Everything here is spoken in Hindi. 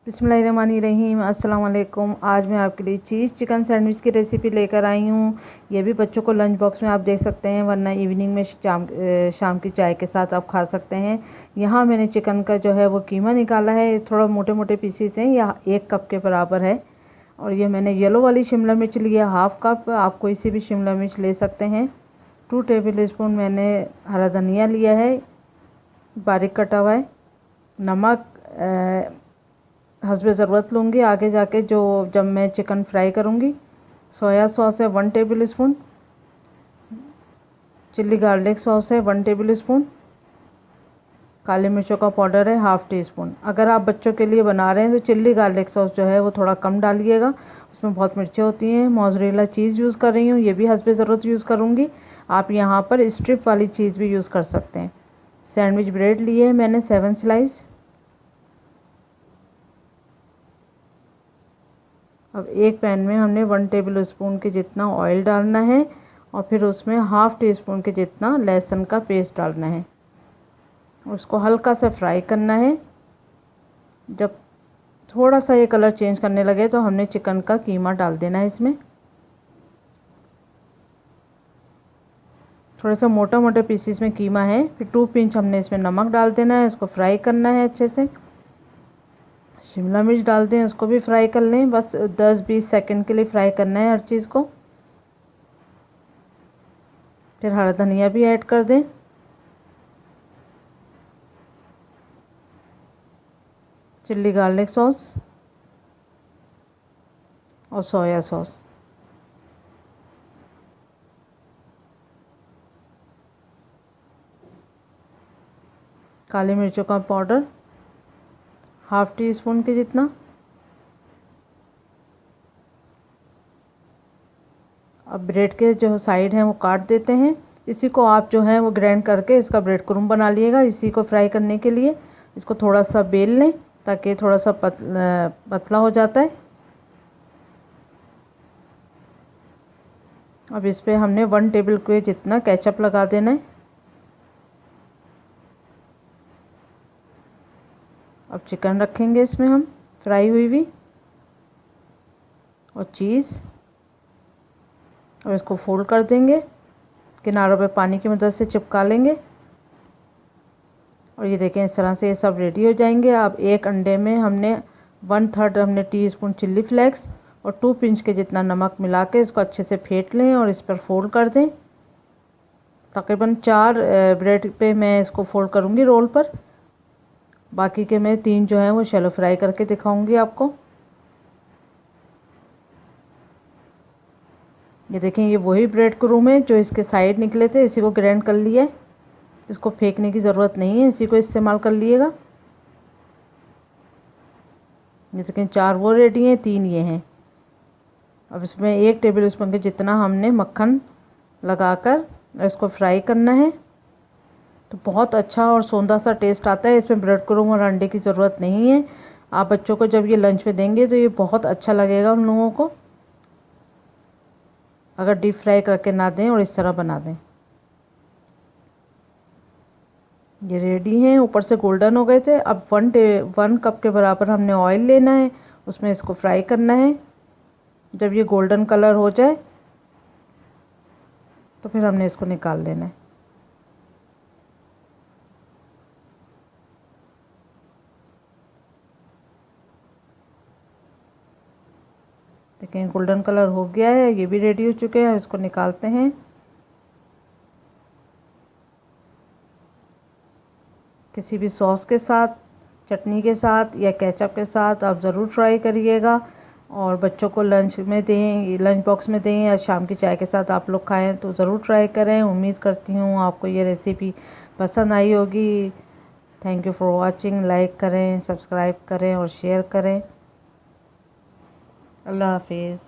बिस्मिल्लाहिर्रहमानिर्रहीम। अस्सलाम वालेकुम। आज मैं आपके लिए चीज़ चिकन सैंडविच की रेसिपी लेकर आई हूँ। ये भी बच्चों को लंच बॉक्स में आप देख सकते हैं, वरना इवनिंग में शाम की चाय के साथ आप खा सकते हैं। यहाँ मैंने चिकन का जो है वो कीमा निकाला है। थोड़ा मोटे मोटे पीसीस हैं, यह 1 कप के बराबर है। और ये मैंने येलो वाली शिमला मिर्च ली है, 1/2 कप। आप कोई सी भी शिमला मिर्च ले सकते हैं। 2 टेबल स्पून मैंने हरा धनिया लिया है, बारीक कटा हुआ है। नमक हस्बे ज़रूरत लूँगी आगे जाके जब मैं चिकन फ्राई करूँगी। सोया सॉस है 1 table spoon. Chilli garlic sauce है 1 टेबल स्पून। काली मिर्चों का पाउडर है 1/2 टी स्पून। अगर आप बच्चों के लिए बना रहे हैं तो चिल्ली गार्लिक सॉस जो है वो थोड़ा कम डालिएगा, उसमें बहुत मिर्चें होती हैं। मोज़रेला चीज़ यूज़ कर रही हूँ, ये भी हस्बे ज़रूरत यूज़ करूँगी। आप यहाँ पर स्ट्रिप वाली चीज़ भी यूज़ कर सकते हैं। सैंडविच ब्रेड लिए है मैंने 7 स्लाइस। अब एक पैन में हमने 1 टेबल स्पून के जितना ऑयल डालना है और फिर उसमें 1/2 टी स्पून के जितना लहसुन का पेस्ट डालना है। उसको हल्का सा फ्राई करना है। जब थोड़ा सा ये कलर चेंज करने लगे तो हमने चिकन का कीमा डाल देना है इसमें। थोड़ा सा मोटा मोटा पीसीस में कीमा है। फिर 2 पिंच हमने इसमें नमक डाल देना है, इसको फ्राई करना है अच्छे से। शिमला मिर्च डाल दें, उसको भी फ्राई कर लें। बस 10-20 सेकंड के लिए फ्राई करना है हर चीज़ को। फिर हरा धनिया भी ऐड कर दें। चिल्ली गार्लिक सॉस और सोया सॉस। काली मिर्चों का पाउडर 1/2 टी स्पून के जितना। अब ब्रेड के जो साइड हैं वो काट देते हैं। इसी को आप जो है वो ग्राइंड करके इसका ब्रेड क्रूम बना लिएगा। इसी को फ्राई करने के लिए इसको थोड़ा सा बेल लें ताकि थोड़ा सा पतला हो जाता है। अब इस पर हमने 1 टेबल के जितना केचप लगा देना है। अब चिकन रखेंगे इसमें हम फ्राई हुई भी, और चीज़, और इसको फोल्ड कर देंगे। किनारों पे पानी की मदद से चिपका लेंगे। और ये देखें इस तरह से ये सब रेडी हो जाएंगे। अब एक अंडे में हमने 1/3 हमने टीस्पून चिल्ली फ्लेक्स और 2 पिंच के जितना नमक मिला के इसको अच्छे से फेंट लें और इस पर फोल्ड कर दें। तकरीबन 4 ब्रेड पे मैं इसको फोल्ड करूँगी रोल पर। बाकी के मैं 3 जो हैं वो शैलो फ्राई करके दिखाऊंगी आपको। ये देखें ये वही ब्रेड क्रूम है जो इसके साइड निकले थे, इसी को ग्राइंड कर लिया है। इसको फेंकने की ज़रूरत नहीं है, इसी को इस्तेमाल कर लिएगा। ये देखें 4 वो रेडी हैं, 3 ये हैं। अब इसमें 1 टेबल स्पून के जितना हमने मक्खन लगाकर इसको फ्राई करना है। तो बहुत अच्छा और सौंधा सा टेस्ट आता है। इसमें ब्रेड क्रूम और अंडे की ज़रूरत नहीं है। आप बच्चों को जब ये लंच में देंगे तो ये बहुत अच्छा लगेगा उन लोगों को, अगर डीप फ्राई करके ना दें और इस तरह बना दें। ये रेडी हैं, ऊपर से गोल्डन हो गए थे। अब 1 कप के बराबर हमने ऑयल लेना है, उसमें इसको फ्राई करना है। जब ये गोल्डन कलर हो जाए तो फिर हमने इसको निकाल लेना है। देखें गोल्डन कलर हो गया है, ये भी रेडी हो चुके हैं। इसको निकालते हैं। किसी भी सॉस के साथ, चटनी के साथ या केचप के साथ आप ज़रूर ट्राई करिएगा। और बच्चों को लंच में दें, लंच बॉक्स में दें, या शाम की चाय के साथ आप लोग खाएं तो ज़रूर ट्राई करें। उम्मीद करती हूँ आपको ये रेसिपी पसंद आई होगी। Thank you for watching. Like करें, सब्सक्राइब करें और शेयर करें। अल्लाह हाफिज़।